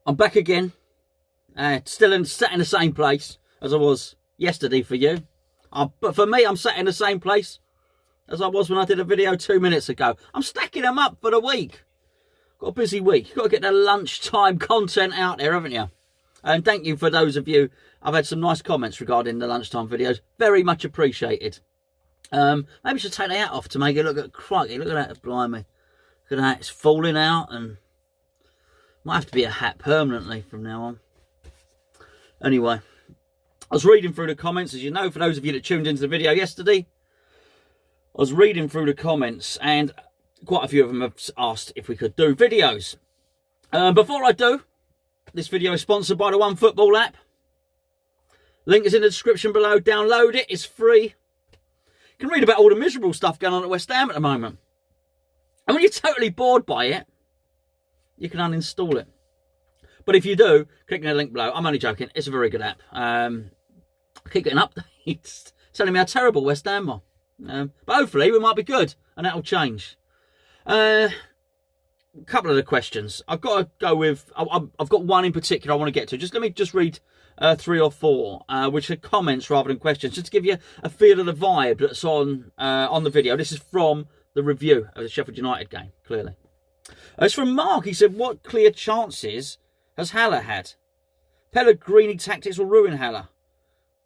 I'm back again. Still sat in the same place as I was yesterday for you. But for me, I'm sat in the same place as I was when I did a video 2 minutes ago. I'm stacking them up for the week. Got a busy week. Got to get the lunchtime content out there, haven't you? And thank you for those of you. I've had some nice comments regarding the lunchtime videos. Very much appreciated. Maybe I should take the hat off to make it look at crikey. Look at that, blimey. Look at that, it's falling out and might have to be a hat permanently from now on. Anyway, I was reading through the comments, as you know, for those of you that tuned into the video yesterday. I was reading through the comments and quite a few of them have asked if we could do videos. Before I do, this video is sponsored by the One Football app. Link is in the description below. Download it, it's free. You can read about all the miserable stuff going on at West Ham at the moment. And when you're totally bored by it, you can uninstall it. But if you do, click on the link below. I'm only joking. It's a very good app. I keep getting updates telling me how terrible West Ham are. But hopefully we might be good and that'll change. A couple of the questions. I've got to go with... I've got one in particular I want to get to. Let me read 3 or 4, which are comments rather than questions, just to give you a feel of the vibe that's on the video. This is from the review of the Sheffield United game, clearly. It's from Mark. He said, what clear chances has Haller had? Pellegrini tactics will ruin Haller.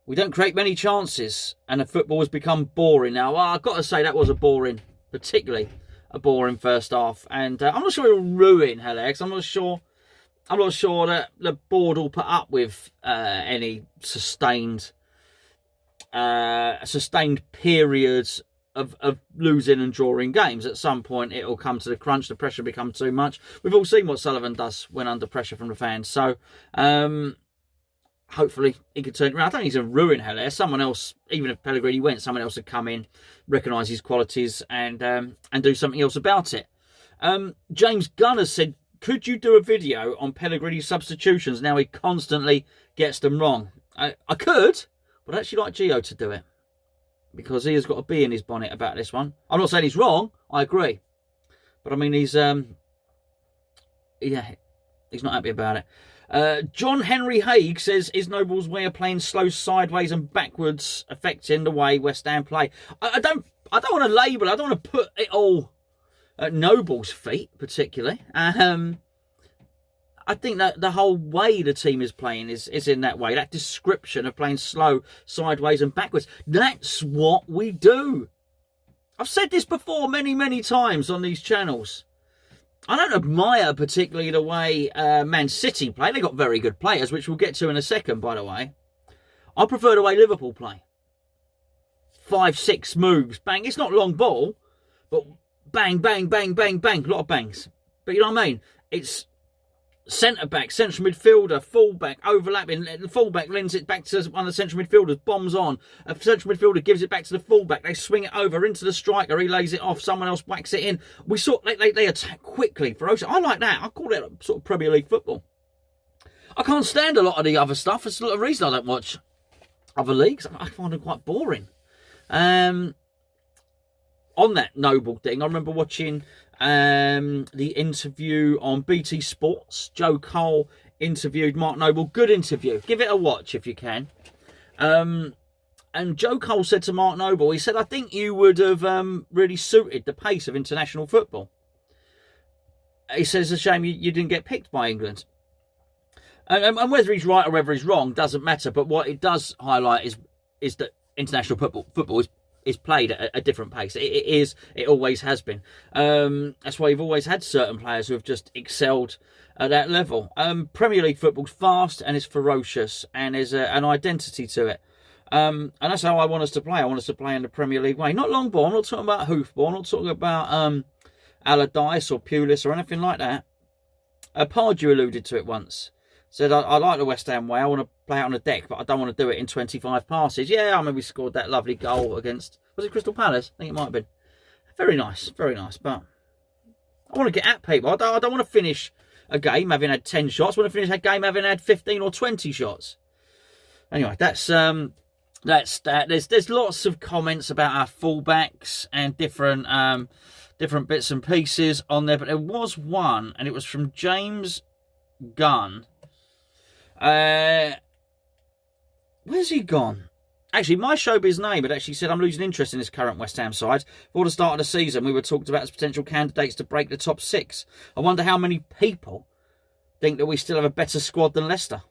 We don't create many chances and the football has become boring now. Well, I've got to say that was particularly a boring first half. And I'm not sure it will ruin Haller, because I'm not sure that the board will put up with any sustained periods of losing and drawing games. At some point it will come to the crunch, the pressure becomes too much. We've all seen what Sullivan does when under pressure from the fans. So hopefully he could turn it around. I don't think he's going to ruin Haller. Someone else, even if Pellegrini went, someone else would come in, recognise his qualities and do something else about it. James Gunner said, could you do a video on Pellegrini's substitutions now he constantly gets them wrong? I could, but I'd actually like Gio to do it, because he has got a bee in his bonnet about this one. I'm not saying he's wrong, I agree. But I mean, he's not happy about it. John Henry Haig says, is Noble's way of playing slow sideways and backwards affecting the way West Ham play? I don't want to label, I don't want to put it all at Noble's feet, particularly. I think that the whole way the team is playing is in that way. That description of playing slow, sideways and backwards. That's what we do. I've said this before many, many times on these channels. I don't admire particularly the way Man City play. They've got very good players, which we'll get to in a second, by the way. I prefer the way Liverpool play. 5, 6 moves, bang. It's not long ball, but bang, bang, bang, bang, bang. A lot of bangs. But you know what I mean? It's centre-back, central midfielder, full-back, overlapping. The full-back lends it back to one of the central midfielders, bombs on. A central midfielder gives it back to the full-back. They swing it over into the striker. He lays it off. Someone else whacks it in. We saw they attack quickly, ferocious. I like that. I call it sort of Premier League football. I can't stand a lot of the other stuff. It's the reason I don't watch other leagues. I find them quite boring. On that Noble thing, I remember watching the interview on BT Sports. Joe Cole interviewed Mark Noble. Good interview. Give it a watch if you can. And Joe Cole said to Mark Noble, he said, I think you would have really suited the pace of international football. He says, it's a shame you didn't get picked by England. And whether he's right or whether he's wrong doesn't matter. But what it does highlight is that international football is played at a different pace. It always has been. That's why you've always had certain players who have just excelled at that level. Premier League football's fast and it's ferocious and there's an identity to it. And that's how I want us to play. I want us to play in the Premier League way. Not long ball. I'm not talking about hoofball. I'm not talking about Allardyce or Pulis or anything like that. Pardew alluded to it once. Said, I like the West Ham way. I want to play out on the deck, but I don't want to do it in 25 passes. Yeah, I mean, we scored that lovely goal against... Was it Crystal Palace? I think it might have been. Very nice, very nice. But I want to get at people. I don't want to finish a game having had 10 shots. I want to finish a game having had 15 or 20 shots. Anyway, that's that. There's lots of comments about our fullbacks and different bits and pieces on there. But there was one, and it was from James Gunn. Where's he gone? Actually, my showbiz name had actually said I'm losing interest in this current West Ham side. Before the start of the season, we were talked about as potential candidates to break the top 6. I wonder how many people think that we still have a better squad than Leicester.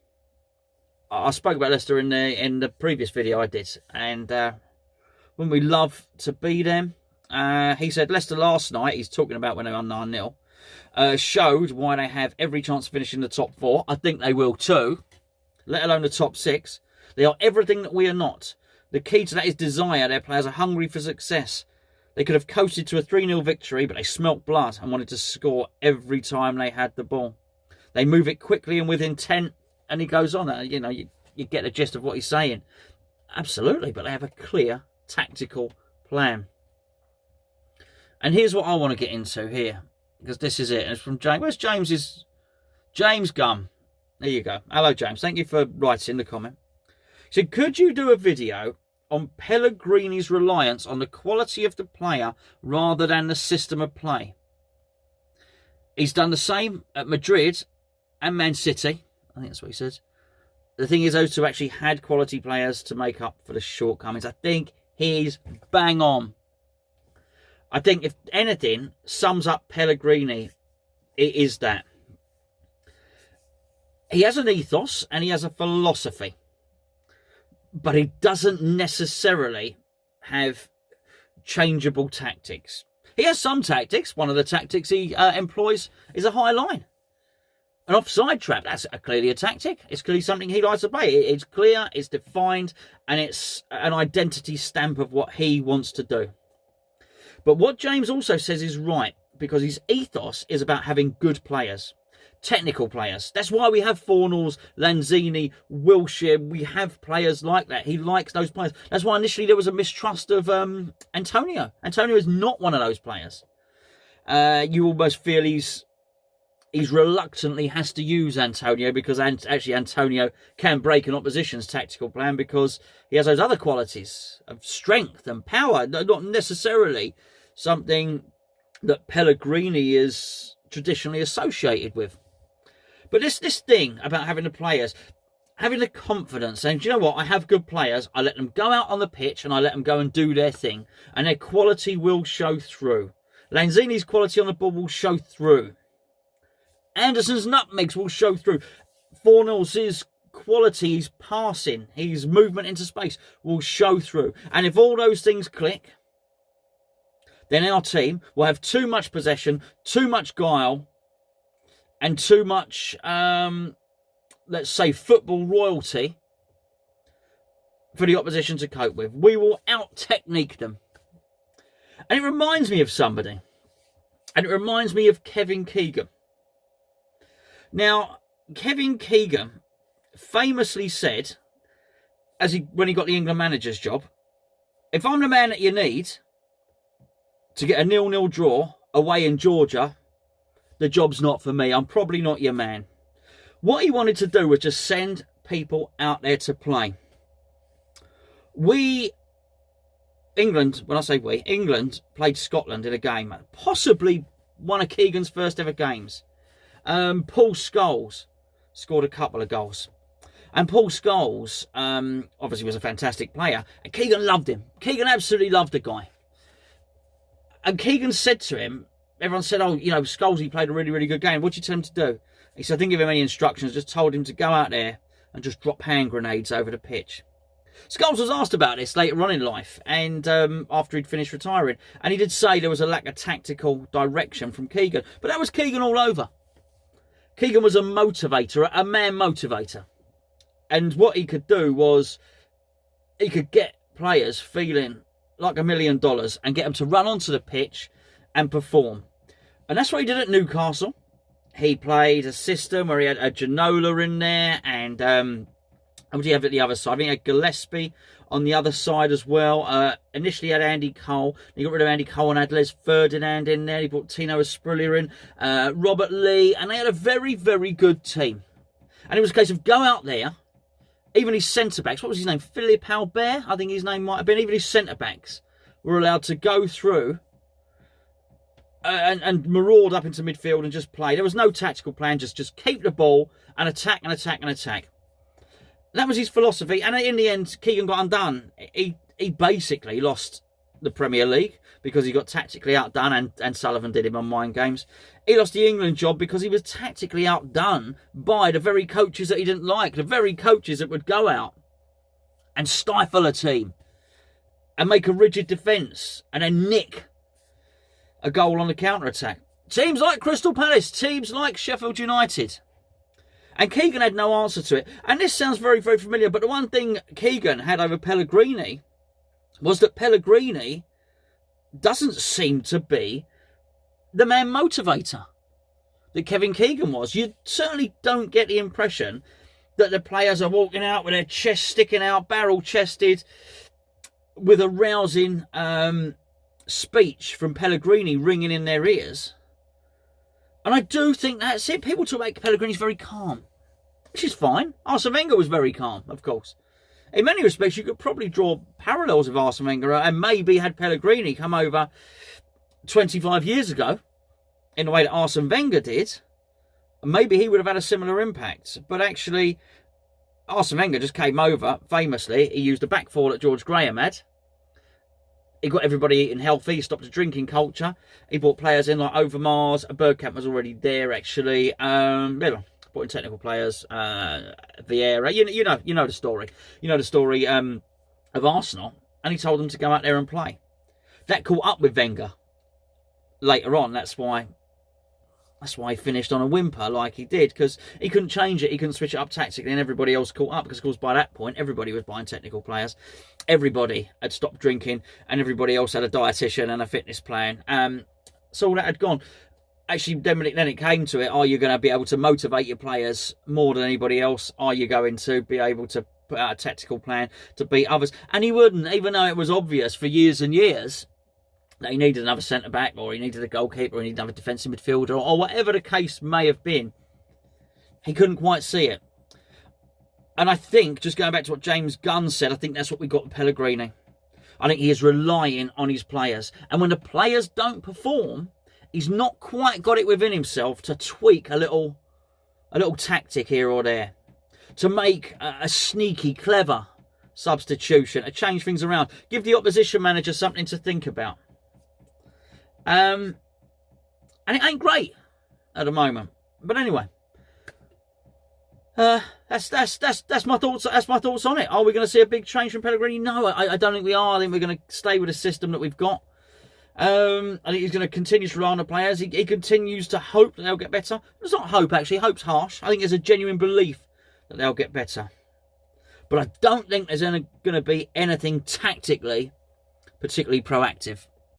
I spoke about Leicester in the previous video I did, and wouldn't we love to be them? He said Leicester last night, he's talking about when they won 9-0, showed why they have every chance of finishing the top 4. I think they will too, let alone the top 6. They are everything that we are not. The key to that is desire. Their players are hungry for success. They could have coasted to a 3-0 victory, but they smelt blood and wanted to score every time they had the ball. They move it quickly and with intent, and he goes on. You know, you get the gist of what he's saying. Absolutely, but they have a clear tactical plan. And here's what I want to get into here, because this is it. And it's from James. Where's James's? James Gum. There you go. Hello, James. Thank you for writing the comment. So could you do a video on Pellegrini's reliance on the quality of the player rather than the system of play? He's done the same at Madrid and Man City. I think that's what he says. The thing is, those two actually had quality players to make up for the shortcomings. I think he's bang on. I think if anything sums up Pellegrini, it is that. He has an ethos and he has a philosophy. But he doesn't necessarily have changeable tactics. He has some tactics. One of the tactics he employs is a high line. An offside trap, that's clearly a tactic. It's clearly something he likes to play. It's clear, it's defined, and it's an identity stamp of what he wants to do. But what James also says is right, because his ethos is about having good players. Technical players. That's why we have Fornals, Lanzini, Wilshere. We have players like that. He likes those players. That's why initially there was a mistrust of Antonio. Antonio is not one of those players. You almost feel he's reluctantly has to use Antonio because actually Antonio can break an opposition's tactical plan because he has those other qualities of strength and power. Not necessarily something that Pellegrini is traditionally associated with. But this thing about having the players, having the confidence, saying, do you know what, I have good players, I let them go out on the pitch and I let them go and do their thing, and their quality will show through. Lanzini's quality on the ball will show through. Anderson's nutmegs will show through. Fornals' quality, his passing, his movement into space will show through. And if all those things click, then our team will have too much possession, too much guile, and too much, let's say, football royalty for the opposition to cope with. We will out-technique them. And it reminds me of somebody. And it reminds me of Kevin Keegan. Now, Kevin Keegan famously said, when he got the England manager's job, if I'm the man that you need to get a 0-0 draw away in Georgia, the job's not for me. I'm probably not your man. What he wanted to do was just send people out there to play. England, when I say we, England played Scotland in a game, possibly one of Keegan's first ever games. Paul Scholes scored a couple of goals. And Paul Scholes, obviously was a fantastic player. And Keegan loved him. Keegan absolutely loved the guy. And Keegan said to him, everyone said, oh, you know, Scholes, he played a really, really good game. What'd you tell him to do? He said, I didn't give him any instructions. Just told him to go out there and just drop hand grenades over the pitch. Scholes was asked about this later on in life and after he'd finished retiring. And he did say there was a lack of tactical direction from Keegan. But that was Keegan all over. Keegan was a motivator, a man motivator. And what he could do was he could get players feeling like $1 million and get them to run onto the pitch and perform. And that's what he did at Newcastle. He played a system where he had a Ginola in there and what did he have at the other side? I think he had Gillespie on the other side as well. Initially he had Andy Cole. He got rid of Andy Cole and had Les Ferdinand in there. He brought Tino Asprilla in, Robert Lee, and they had a very, very good team. And it was a case of go out there. Even his centre-backs, what was his name? Philippe Albert, I think his name might have been. Even his centre-backs were allowed to go through and maraud up into midfield and just play. There was no tactical plan, just keep the ball and attack and attack and attack. That was his philosophy, and in the end, Keegan got undone. He basically lost the Premier League because he got tactically outdone, and Sullivan did him on mind games. He lost the England job because he was tactically outdone by the very coaches that he didn't like, the very coaches that would go out and stifle a team and make a rigid defence and then nick a goal on the counter-attack. Teams like Crystal Palace, teams like Sheffield United. And Keegan had no answer to it. And this sounds very, very familiar, but the one thing Keegan had over Pellegrini was that Pellegrini doesn't seem to be the man motivator that Kevin Keegan was. You certainly don't get the impression that the players are walking out with their chest sticking out, barrel-chested, with a rousing speech from Pellegrini ringing in their ears. And I do think that's it. People talk about Pellegrini's very calm, which is fine. Arsene Wenger was very calm, of course. In many respects, you could probably draw parallels with Arsene Wenger, and maybe had Pellegrini come over 25 years ago in the way that Arsene Wenger did, maybe he would have had a similar impact. But actually, Arsene Wenger just came over, famously. He used the back four that George Graham had. He got everybody eating healthy. He stopped the drinking culture. He brought players in like Overmars. Bergkamp was already there, actually. Brought in technical players. Vieira. You know the story. You know the story of Arsenal. And he told them to go out there and play. That caught up with Wenger later on. That's why he finished on a whimper like he did, because he couldn't change it. He couldn't switch it up tactically, and everybody else caught up, because, of course, by that point, everybody was buying technical players. Everybody had stopped drinking, and everybody else had a dietitian and a fitness plan. So all that had gone. Actually, then it came to it, are you going to be able to motivate your players more than anybody else? Are you going to be able to put out a tactical plan to beat others? And he wouldn't, even though it was obvious for years and years that he needed another centre-back, or he needed a goalkeeper, or he needed another defensive midfielder, or whatever the case may have been. He couldn't quite see it. And I think, just going back to what James Gunn said, I think that's what we got with Pellegrini. I think he is relying on his players. And when the players don't perform, he's not quite got it within himself to tweak a little tactic here or there, to make a sneaky, clever substitution, to change things around, give the opposition manager something to think about. And it ain't great at the moment. But anyway, that's my thoughts. That's my thoughts on it. Are we going to see a big change from Pellegrini? No, I don't think we are. I think we're going to stay with the system that we've got. I think he's going to continue to rely on the players. He continues to hope that they'll get better. It's not hope, actually. Hope's harsh. I think there's a genuine belief that they'll get better. But I don't think there's going to be anything tactically particularly proactive.